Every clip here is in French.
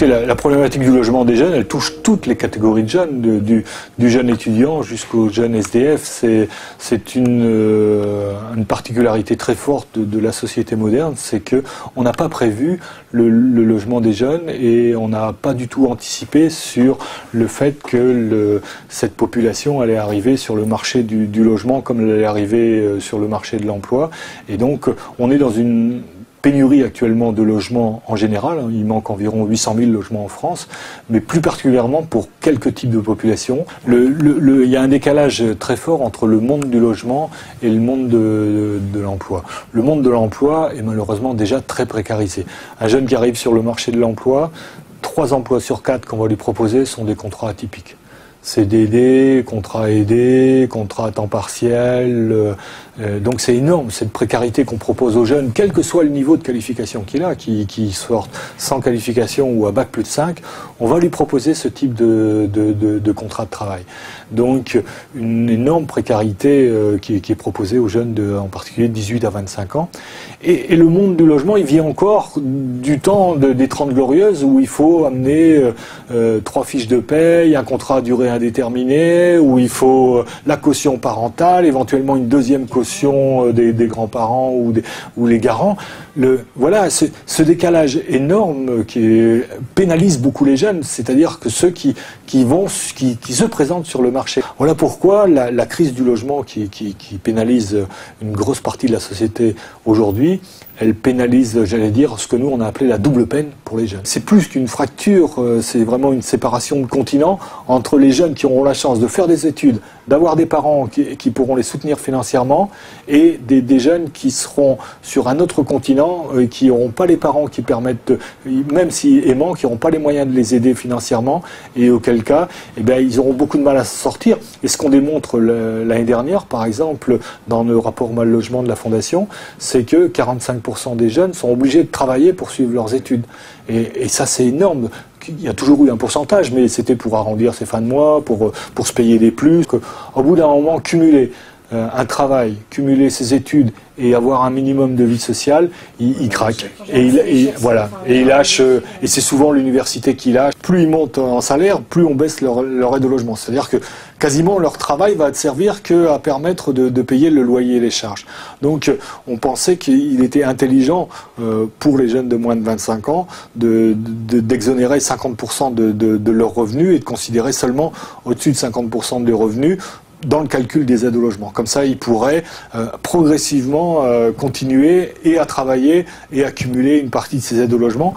Écoutez, la problématique du logement des jeunes, elle touche toutes les catégories de jeunes, du jeune étudiant jusqu'au jeune SDF. C'est une particularité très forte de la société moderne, c'est que on n'a pas prévu le logement des jeunes et on n'a pas du tout anticipé sur le fait que cette population allait arriver sur le marché du logement comme elle allait arriver sur le marché de l'emploi. Et donc, on est dans une pénurie actuellement de logements en général. Il manque environ 800 000 logements en France, mais plus particulièrement pour quelques types de populations. Il y a un décalage très fort entre le monde du logement et le monde de l'emploi. Le monde de l'emploi est malheureusement déjà très précarisé. Un jeune qui arrive sur le marché de l'emploi, 3 emplois sur 4 qu'on va lui proposer sont des contrats atypiques. CDD, contrat aidé, contrat à temps partiel. Donc c'est énorme, cette précarité qu'on propose aux jeunes, quel que soit le niveau de qualification qu'il a, qui sortent sans qualification ou à bac plus de 5, on va lui proposer ce type de contrat de travail. Donc une énorme précarité qui est proposée aux jeunes, en particulier de 18 à 25 ans. Et le monde du logement, il vit encore du temps des 30 glorieuses où il faut amener 3 fiches de paye, un contrat à durée indéterminée, où il faut la caution parentale, éventuellement une deuxième caution des grands-parents ou les garants. Voilà, ce décalage énorme qui pénalise beaucoup les jeunes, c'est-à-dire que ceux qui se présentent sur le marché. Voilà pourquoi la crise du logement qui pénalise une grosse partie de la société aujourd'hui, elle pénalise, j'allais dire, ce que nous on a appelé la double peine pour les jeunes. C'est plus qu'une fracture, c'est vraiment une séparation de continent entre les jeunes qui auront la chance de faire des études, d'avoir des parents qui pourront les soutenir financièrement, et des jeunes qui seront sur un autre continent, qui n'auront pas les parents qui permettent, même si aimants, qui n'auront pas les moyens de les aider financièrement, et auquel cas, eh bien, ils auront beaucoup de mal à se sortir. Et ce qu'on démontre l'année dernière, par exemple, dans le rapport Mal Logement de la Fondation, c'est que 45% des jeunes sont obligés de travailler pour suivre leurs études. Et ça, c'est énorme. Il y a toujours eu un pourcentage, mais c'était pour arrondir ses fins de mois, pour se payer des plus. Au bout d'un moment, cumuler un travail, cumuler ses études et avoir un minimum de vie sociale, il craque. Voilà. Et il lâche, et c'est souvent l'université qui lâche. Plus ils montent en salaire, plus on baisse leur aide au logement. C'est-à-dire que quasiment leur travail va servir qu'à permettre de payer le loyer et les charges. Donc on pensait qu'il était intelligent pour les jeunes de moins de 25 ans d'exonérer 50% de leurs revenus et de considérer seulement au-dessus de 50% des revenus dans le calcul des aides au logement. Comme ça, ils pourraient progressivement continuer et à travailler et accumuler une partie de ces aides au logement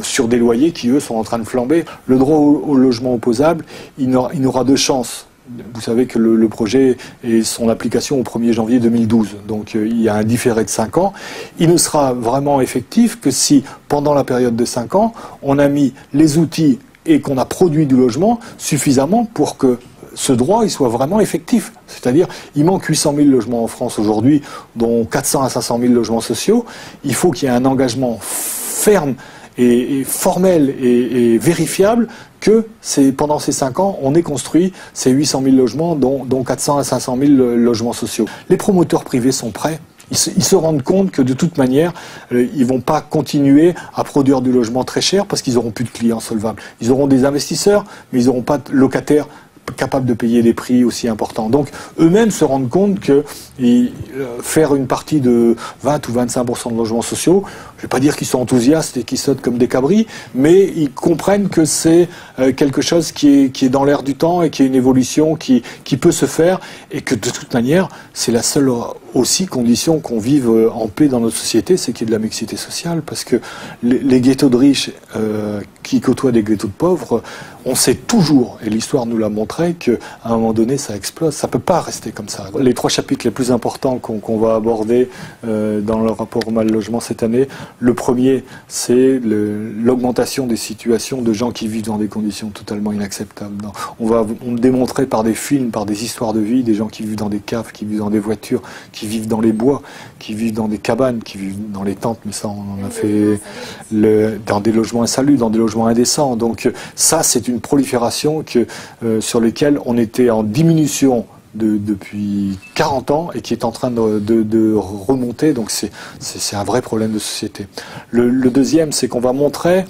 sur des loyers qui, eux, sont en train de flamber. Le droit au logement opposable, il n'aura de chance. Vous savez que le projet et son application au 1er janvier 2012. Donc il y a un différé de 5 ans. Il ne sera vraiment effectif que si, pendant la période de 5 ans, on a mis les outils et qu'on a produit du logement suffisamment pour que ce droit il soit vraiment effectif. C'est-à-dire, il manque 800 000 logements en France aujourd'hui, dont 400 à 500 000 logements sociaux. Il faut qu'il y ait un engagement ferme et formel et vérifiable que pendant ces 5 ans, on ait construit ces 800 000 logements, dont 400 à 500 000 logements sociaux. Les promoteurs privés sont prêts. Ils se rendent compte que de toute manière, ils vont pas continuer à produire du logement très cher parce qu'ils auront plus de clients solvables. Ils auront des investisseurs, mais ils n'auront pas de locataires capables de payer des prix aussi importants. Donc eux-mêmes se rendent compte que faire une partie de 20 ou 25% de logements sociaux, je ne vais pas dire qu'ils sont enthousiastes et qu'ils sautent comme des cabris, mais ils comprennent que c'est quelque chose qui est dans l'air du temps et qui est une évolution qui peut se faire et que de toute manière, c'est la seule aussi condition qu'on vive en paix dans notre société, c'est qu'il y ait de la mixité sociale, parce que les ghettos de riches qui côtoient des ghettos de pauvres, on sait toujours, et l'histoire nous l'a montré, qu'à un moment donné, ça explose. Ça ne peut pas rester comme ça. Les 3 chapitres les plus importants qu'on va aborder dans le rapport Mal Logement cette année, le premier, c'est l'augmentation des situations de gens qui vivent dans des conditions totalement inacceptables. On va démontrer par des films, par des histoires de vie, des gens qui vivent dans des caves, qui vivent dans des voitures, qui vivent dans les bois, qui vivent dans des cabanes, qui vivent dans les tentes, mais ça on en a fait dans des logements insalubres, dans des logements indécents. Donc ça, c'est une prolifération sur lesquelles on était en diminution depuis 40 ans et qui est en train de remonter. Donc c'est un vrai problème de société. Le deuxième, c'est qu'on va montrer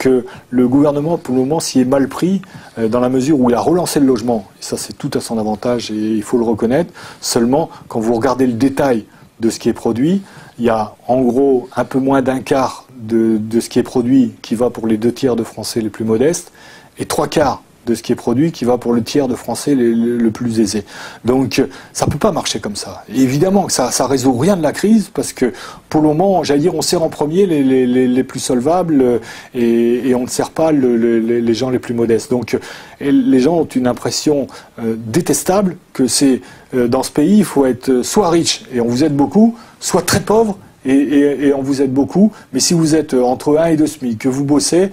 que le gouvernement, pour le moment, s'y est mal pris, dans la mesure où il a relancé le logement. Et ça, c'est tout à son avantage et il faut le reconnaître. Seulement, quand vous regardez le détail de ce qui est produit, il y a en gros un peu moins d'un quart de ce qui est produit qui va pour les 2 tiers de Français les plus modestes et 3 quarts de ce qui est produit qui va pour le tiers de Français le plus aisé. Donc ça ne peut pas marcher comme ça. Et évidemment que ça ne résout rien de la crise parce que pour le moment, j'allais dire, on sert en premier les plus solvables et on ne sert pas les gens les plus modestes. Donc les gens ont une impression détestable que c'est dans ce pays, il faut être soit riche et on vous aide beaucoup, soit très pauvre et on vous aide beaucoup, mais si vous êtes entre 1 et 2 SMIC, que vous bossez,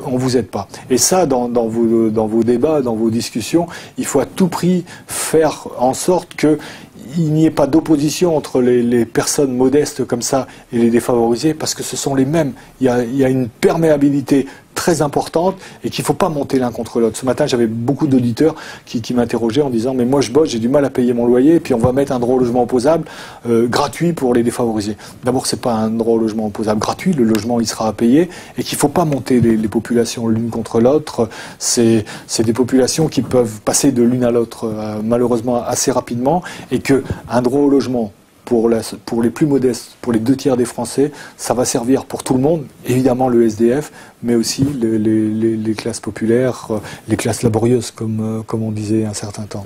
on vous aide pas. Et ça, dans vos débats, dans vos discussions, il faut à tout prix faire en sorte que il n'y ait pas d'opposition entre les personnes modestes comme ça et les défavorisées, parce que ce sont les mêmes. Il y a une perméabilité très importante et qu'il ne faut pas monter l'un contre l'autre. Ce matin, j'avais beaucoup d'auditeurs qui m'interrogeaient en disant « mais moi je bosse, j'ai du mal à payer mon loyer, et puis on va mettre un droit au logement opposable gratuit pour les défavorisés ». D'abord, ce n'est pas un droit au logement opposable gratuit, le logement il sera à payer, et qu'il ne faut pas monter les populations l'une contre l'autre. C'est des populations qui peuvent passer de l'une à l'autre malheureusement assez rapidement, et qu'un droit au logement pour les plus modestes, pour les 2 tiers des Français, ça va servir pour tout le monde, évidemment le SDF, mais aussi les classes populaires, les classes laborieuses, comme on disait un certain temps.